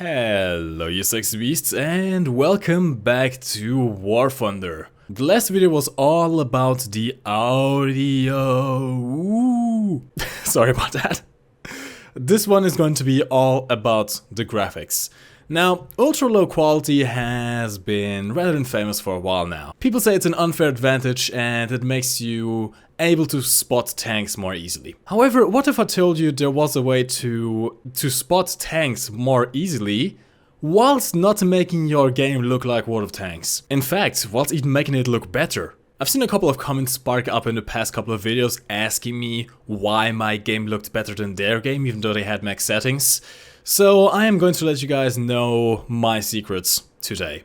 Hello you sexy beasts and welcome back to War Thunder. The last video was all about the audio. Ooh. Sorry about that. This one is going to be all about the graphics. Now, ultra low quality has been rather infamous for a while now. People say it's an unfair advantage and it makes you able to spot tanks more easily. However, what if I told you there was a way to spot tanks more easily whilst not making your game look like World of Tanks? In fact, whilst even making it look better. I've seen a couple of comments spark up in the past couple of videos asking me why my game looked better than their game even though they had max settings. So I am going to let you guys know my secrets today.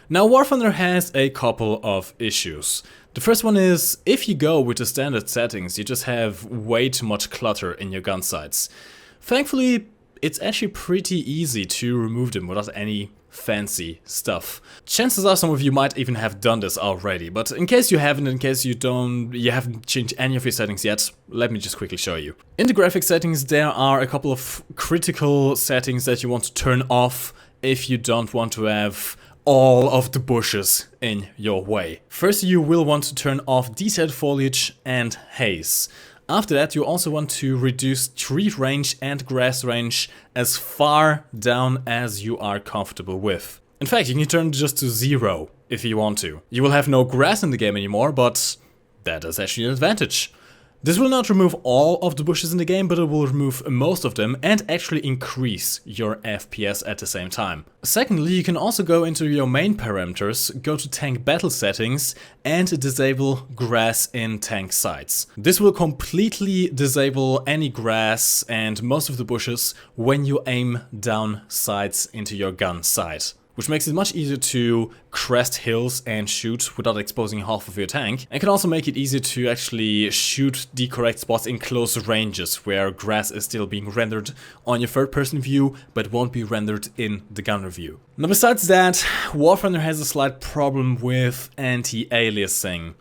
Now, War Thunder has a couple of issues. The first one is, if you go with the standard settings, you just have way too much clutter in your gun sights. Thankfully, it's actually pretty easy to remove them without any fancy stuff. Chances are some of you might even have done this already, but in case you haven't, in case you haven't changed any of your settings yet, let me just quickly show you. In the graphic settings, there are a couple of critical settings that you want to turn off if you don't want to have all of the bushes in your way. First, you will want to turn off detailed foliage and haze. After that, you also want to reduce tree range and grass range as far down as you are comfortable with. In fact, you can turn it just to 0 if you want to. You will have no grass in the game anymore, but that is actually an advantage. This will not remove all of the bushes in the game, but it will remove most of them and actually increase your FPS at the same time. Secondly, you can also go into your main parameters, go to tank battle settings and disable grass in tank sights. This will completely disable any grass and most of the bushes when you aim down sights into your gun sight, which makes it much easier to crest hills and shoot without exposing half of your tank, and can also make it easier to actually shoot the correct spots in close ranges where grass is still being rendered on your third-person view but won't be rendered in the gunner view. Now, besides that, War Thunder has a slight problem with anti-aliasing.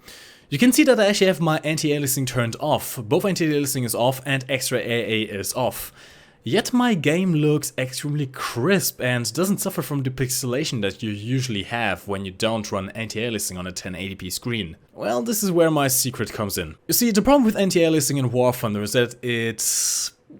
You can see that I actually have my anti-aliasing turned off. Both anti-aliasing is off and extra AA is off. Yet my game looks extremely crisp and doesn't suffer from the pixelation that you usually have when you don't run anti-aliasing on a 1080p screen. Well, this is where my secret comes in. You see, the problem with anti-aliasing in War Thunder is that it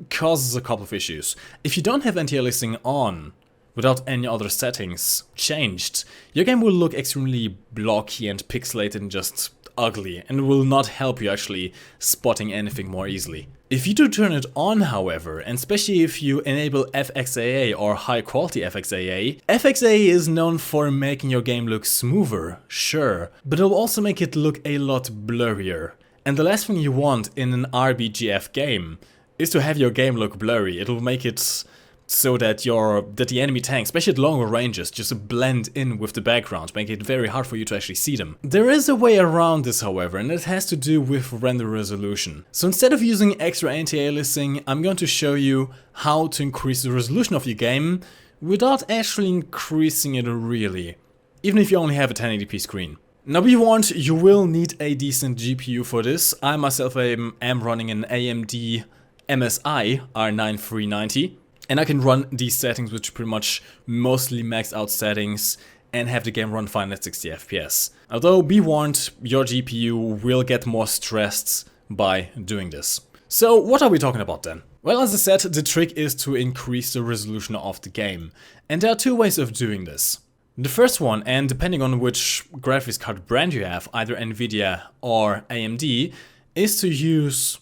causes a couple of issues. If you don't have anti-aliasing on, without any other settings changed, your game will look extremely blocky and pixelated and just ugly, and will not help you actually spotting anything more easily. If you do turn it on, however, and especially if you enable FXAA or high quality FXAA, FXAA is known for making your game look smoother, sure, but it'll also make it look a lot blurrier. And the last thing you want in an RBGF game is to have your game look blurry. It'll make it so that the enemy tanks, especially at longer ranges, just blend in with the background, making it very hard for you to actually see them. There is a way around this, however, and it has to do with render resolution. So instead of using extra anti-aliasing, I'm going to show you how to increase the resolution of your game without actually increasing it really, even if you only have a 1080p screen. Now, be warned, you will need a decent GPU for this. I myself am running an AMD MSI R9 390. And I can run these settings, which are pretty much mostly maxed out settings, and have the game run fine at 60 FPS. Although, be warned, your GPU will get more stressed by doing this. So, what are we talking about then? Well, as I said, the trick is to increase the resolution of the game. And there are two ways of doing this. The first one, and depending on which graphics card brand you have, either Nvidia or AMD, is to use,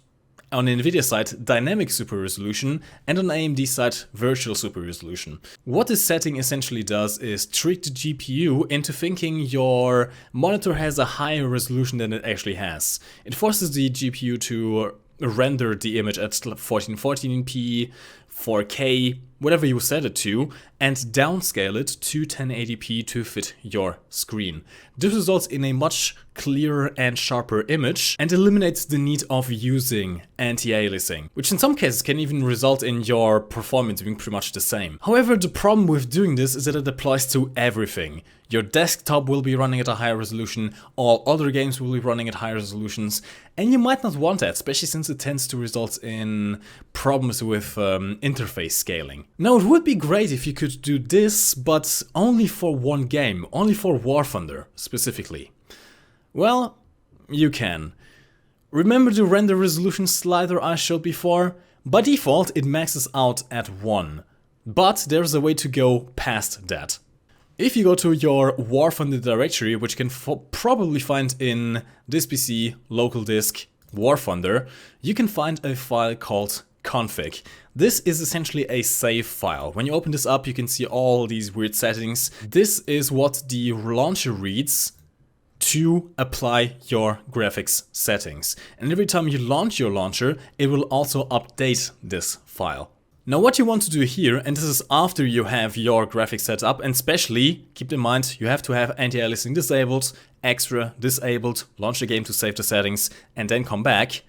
on the Nvidia side, dynamic super resolution, and on AMD side, virtual super resolution. What this setting essentially does is trick the GPU into thinking your monitor has a higher resolution than it actually has. It forces the GPU to render the image at 1440p, 4K, whatever you set it to, and downscale it to 1080p to fit your screen. This results in a much clearer and sharper image and eliminates the need of using anti-aliasing, which in some cases can even result in your performance being pretty much the same. However, the problem with doing this is that it applies to everything. Your desktop will be running at a higher resolution, all other games will be running at higher resolutions, and you might not want that, especially since it tends to result in problems with interface scaling. Now, it would be great if you could do this, but only for one game, only for War Thunder specifically. Well, you can. Remember the render resolution slider I showed before? By default, it maxes out at 1, but there's a way to go past that. If you go to your War Thunder directory, which you can probably find in this PC, local disk, War Thunder, you can find a file called config. This is essentially a save file. When you open this up, you can see all these weird settings. This is what the launcher reads to apply your graphics settings. And every time you launch your launcher, it will also update this file. Now what you want to do here, and this is after you have your graphics set up, and especially keep in mind you have to have anti-aliasing disabled, extra disabled, launch the game to save the settings, and then come back.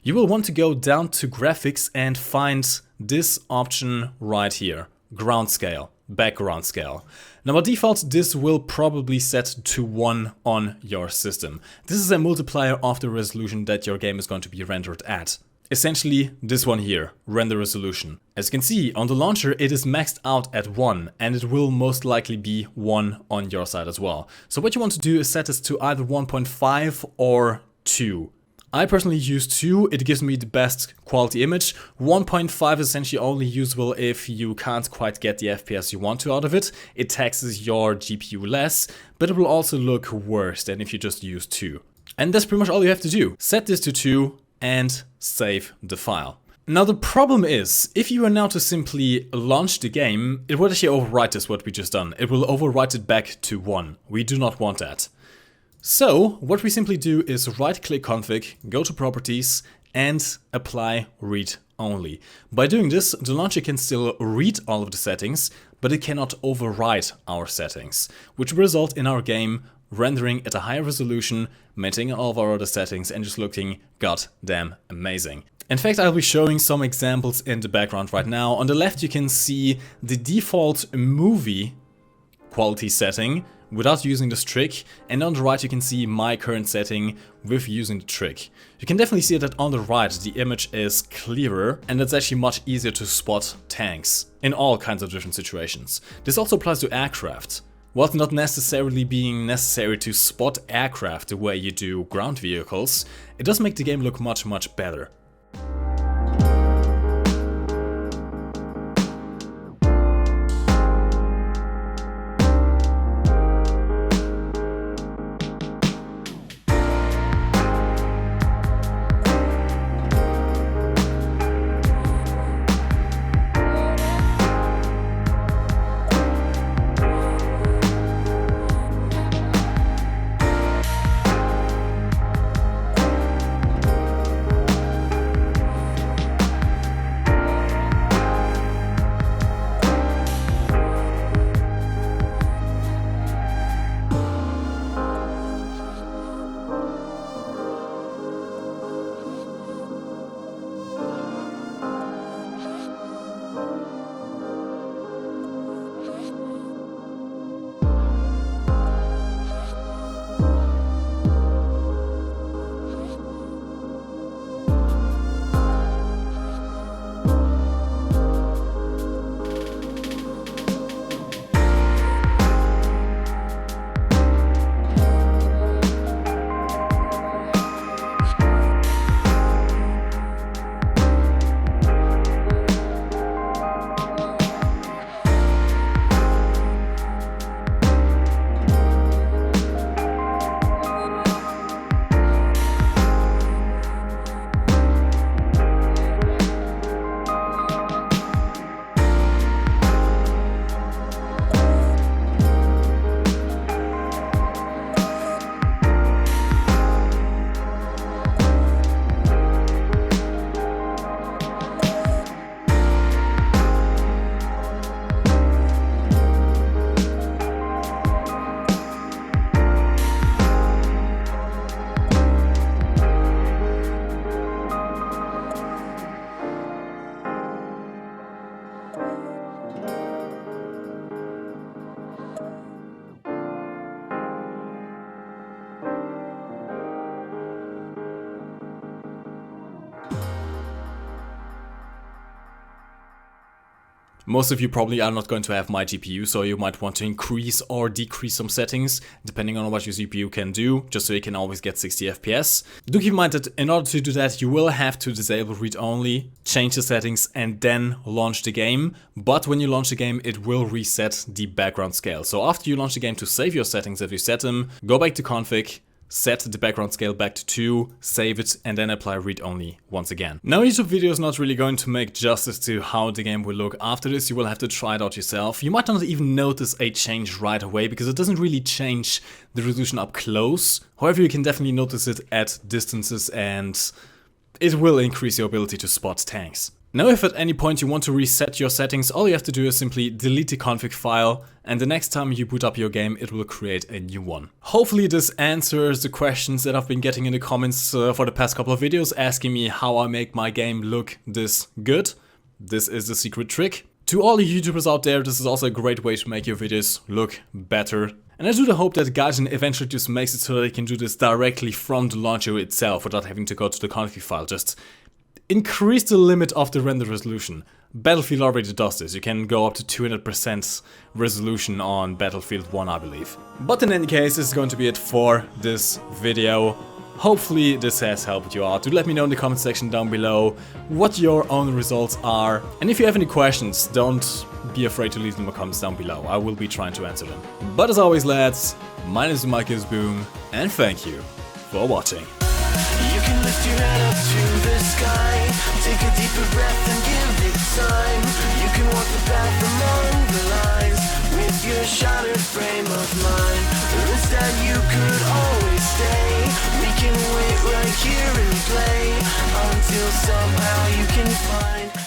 You will want to go down to graphics and find this option right here, ground scale, background scale. Now by default this will probably set to 1 on your system. This is a multiplier of the resolution that your game is going to be rendered at. Essentially this one here, render resolution. As you can see on the launcher it is maxed out at 1 and it will most likely be 1 on your side as well. So what you want to do is set this to either 1.5 or 2. I personally use 2, it gives me the best quality image. 1.5 is essentially only usable if you can't quite get the FPS you want to out of it. It taxes your GPU less, but it will also look worse than if you just use 2. And that's pretty much all you have to do. Set this to 2 and save the file. Now the problem is, if you were now to simply launch the game, it would actually overwrite this what we just done. It will overwrite it back to 1. We do not want that. So what we simply do is right click config, go to properties and apply read only. By doing this, the launcher can still read all of the settings, but it cannot override our settings, which will result in our game rendering at a higher resolution, maintaining all of our other settings and just looking goddamn amazing. In fact, I'll be showing some examples in the background right now. On the left you can see the default movie quality setting without using this trick, and on the right you can see my current setting with using the trick. You can definitely see that on the right the image is clearer and it's actually much easier to spot tanks in all kinds of different situations. This also applies to aircraft. While not necessarily being necessary to spot aircraft the way you do ground vehicles, it does make the game look much better. Most of you probably are not going to have my GPU, so you might want to increase or decrease some settings, depending on what your CPU can do, just so you can always get 60 FPS. Do keep in mind that in order to do that, you will have to disable read-only, change the settings, and then launch the game. But when you launch the game, it will reset the background scale. So after you launch the game, to save your settings, if you set them, go back to config, set the background scale back to 2, save it, and then apply read-only once again. Now, a YouTube video is not really going to make justice to how the game will look after this. You will have to try it out yourself. You might not even notice a change right away because it doesn't really change the resolution up close. However, you can definitely notice it at distances, and it will increase your ability to spot tanks. Now, if at any point you want to reset your settings, all you have to do is simply delete the config file, and the next time you boot up your game, it will create a new one. Hopefully this answers the questions that I've been getting in the comments for the past couple of videos, asking me how I make my game look this good. This is the secret trick. To all the YouTubers out there, this is also a great way to make your videos look better. And I do hope that Gaijin eventually just makes it so that they can do this directly from the launcher itself without having to go to the config file. Just increase the limit of the render resolution. Battlefield already does this. You can go up to 200% resolution on Battlefield 1, I believe. But in any case, this is going to be it for this video. Hopefully this has helped you out. Do let me know in the comment section down below what your own results are. And if you have any questions, don't be afraid to leave them in the comments down below. I will be trying to answer them. But as always, lads, my name is MikeGoesBoom, and thank you for watching. You can lift your head up to the sky, take a deeper breath and give it time. You can walk the path among the lines with your shattered frame of mind. Or instead you could always stay. We can wait right here and play until somehow you can find